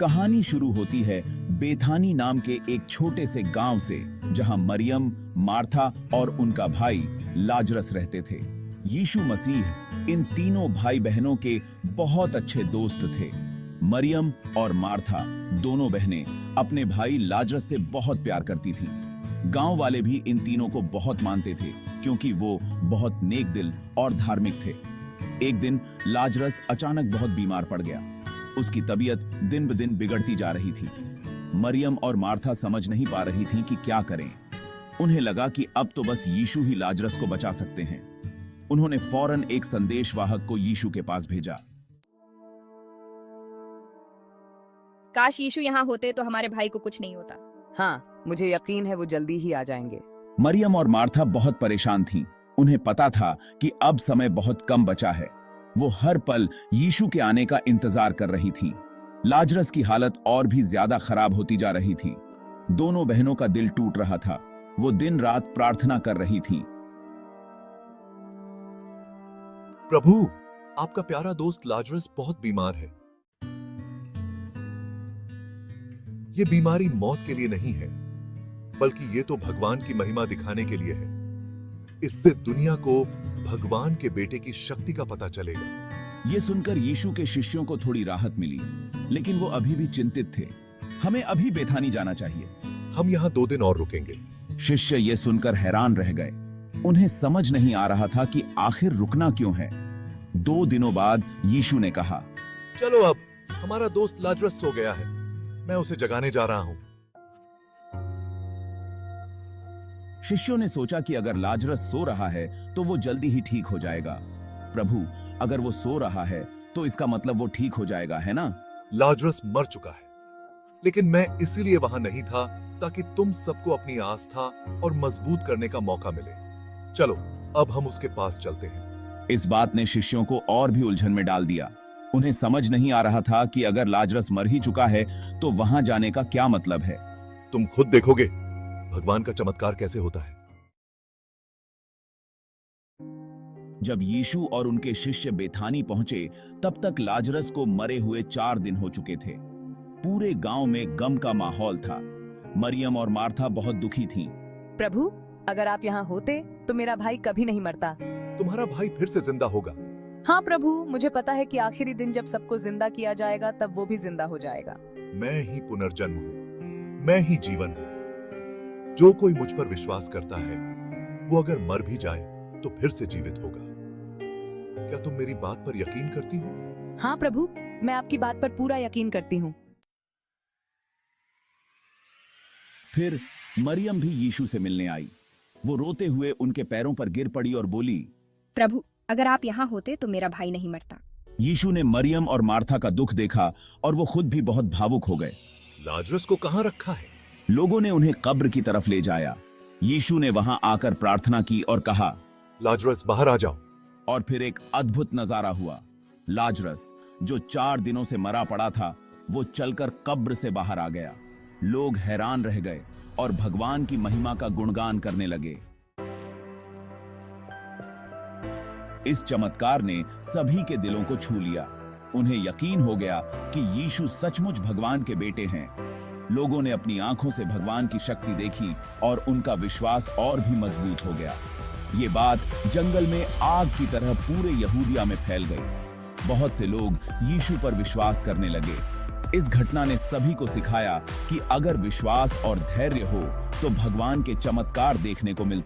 कहानी शुरू होती है बेथानी नाम के एक छोटे से गांव से, जहां मरियम, मार्था और उनका भाई लाजरस रहते थे। यीशु मसीह इन तीनों भाई बहनों के बहुत अच्छे दोस्त थे। मरियम और मार्था दोनों बहनें अपने भाई लाजरस से बहुत प्यार करती थीं। गांव वाले भी इन तीनों को बहुत मानते थे क्योंकि वो बहुत नेक दिल और धार्मिक थे। एक दिन लाजरस अचानक बहुत बीमार पड़ गया। उसकी तबीयत दिन ब दिन बिगड़ती जा रही थी। मरियम और मार्था समझ नहीं पा रही थीं कि क्या करें। उन्हें लगा कि अब तो बस यीशु ही लाजरस को बचा सकते हैं। उन्होंने फौरन एक संदेशवाहक को यीशु के पास भेजा। काश यीशु यहाँ होते तो हमारे भाई को कुछ नहीं होता। हाँ, मुझे यकीन है वो जल्दी ही आ जाएंगे। मरियम और मार्था बहुत परेशान थीं। उन्हें पता था कि अब समय बहुत कम बचा है। वो हर पल यीशु के आने का इंतजार कर रही थीं। लाजरस की हालत और भी ज्यादा खराब होती जा रही थी। दोनों बहनों का दिल टूट रहा था। वो दिन रात प्रार्थना कर रही थीं। प्रभु, आपका प्यारा दोस्त लाजरस बहुत बीमार है। ये बीमारी मौत के लिए नहीं है, बल्कि ये तो भगवान की महिमा दिखाने के लिए है। इससे दुनिया को भगवान के बेटे की शक्ति का पता चलेगा। ये सुनकर यीशु के शिष्यों को थोड़ी राहत मिली, लेकिन वो अभी भी चिंतित थे। हमें अभी बेथानी जाना चाहिए। हम यहाँ 2 दिन और रुकेंगे। शिष्य ये सुनकर हैरान रह गए। उन्हें समझ नहीं आ रहा था कि आखिर रुकना क्यों है। 2 दिनों बाद यीशु ने कहा, चलो, अब हमारा दोस्त लाजरस सो गया है। मैं उसे जगाने जा रहा हूँ। शिष्यों ने सोचा कि अगर लाजरस सो रहा है तो वो जल्दी ही ठीक हो जाएगा। प्रभु, अगर वो सो रहा है तो इसका मतलब वो ठीक हो जाएगा, है ना? लाजरस मर चुका है, लेकिन मैं इसीलिए वहां नहीं था ताकि तुम सबको अपनी आस्था और मजबूत करने का मौका मिले। चलो, अब हम उसके पास चलते हैं। इस बात ने शिष्यों को और भी उलझन में डाल दिया। उन्हें समझ नहीं आ रहा था कि अगर लाजरस मर ही चुका है तो वहां जाने का क्या मतलब है। तुम खुद देखोगे भगवान का चमत्कार कैसे होता है। जब यीशु और उनके शिष्य बेथानी पहुंचे, तब तक लाजरस को मरे हुए 4 दिन हो चुके थे। पूरे गांव में गम का माहौल था। मरियम और मार्था बहुत दुखी थीं। प्रभु, अगर आप यहाँ होते तो मेरा भाई कभी नहीं मरता। तुम्हारा भाई फिर से जिंदा होगा। हाँ प्रभु, मुझे पता है कि आखिरी दिन जब सबको जिंदा किया जाएगा तब वो भी जिंदा हो जाएगा। मैं ही पुनर्जन्म हूँ, मैं ही जीवन हूँ। जो कोई मुझ पर विश्वास करता है, वो अगर मर भी जाए तो फिर से जीवित होगा। क्या तुम मेरी बात पर यकीन करती हो? हाँ प्रभु, मैं आपकी बात पर पूरा यकीन करती हूँ। फिर मरियम भी यीशु से मिलने आई। वो रोते हुए उनके पैरों पर गिर पड़ी और बोली, प्रभु, अगर आप यहाँ होते तो मेरा भाई नहीं मरता। यीशु ने मरियम और मार्था का दुख देखा और वो खुद भी बहुत भावुक हो गए। लाजरस को कहाँ रखा है? लोगों ने उन्हें कब्र की तरफ ले जाया। यीशु ने वहां आकर प्रार्थना की और कहा, लाजरस, बाहर आ जाओ। और फिर एक अद्भुत नजारा हुआ। लाजरस, जो 4 दिनों से मरा पड़ा था, वो चलकर कब्र से बाहर आ गया। लोग हैरान रह गए और भगवान की महिमा का गुणगान करने लगे। इस चमत्कार ने सभी के दिलों को छू लिया। उन्हें यकीन हो गया कि यीशु सचमुच भगवान के बेटे हैं। लोगों ने अपनी आंखों से भगवान की शक्ति देखी और उनका विश्वास और भी मजबूत हो गया। ये बात जंगल में आग की तरह पूरे यहूदिया में फैल गई। बहुत से लोग यीशु पर विश्वास करने लगे। इस घटना ने सभी को सिखाया कि अगर विश्वास और धैर्य हो तो भगवान के चमत्कार देखने को मिलते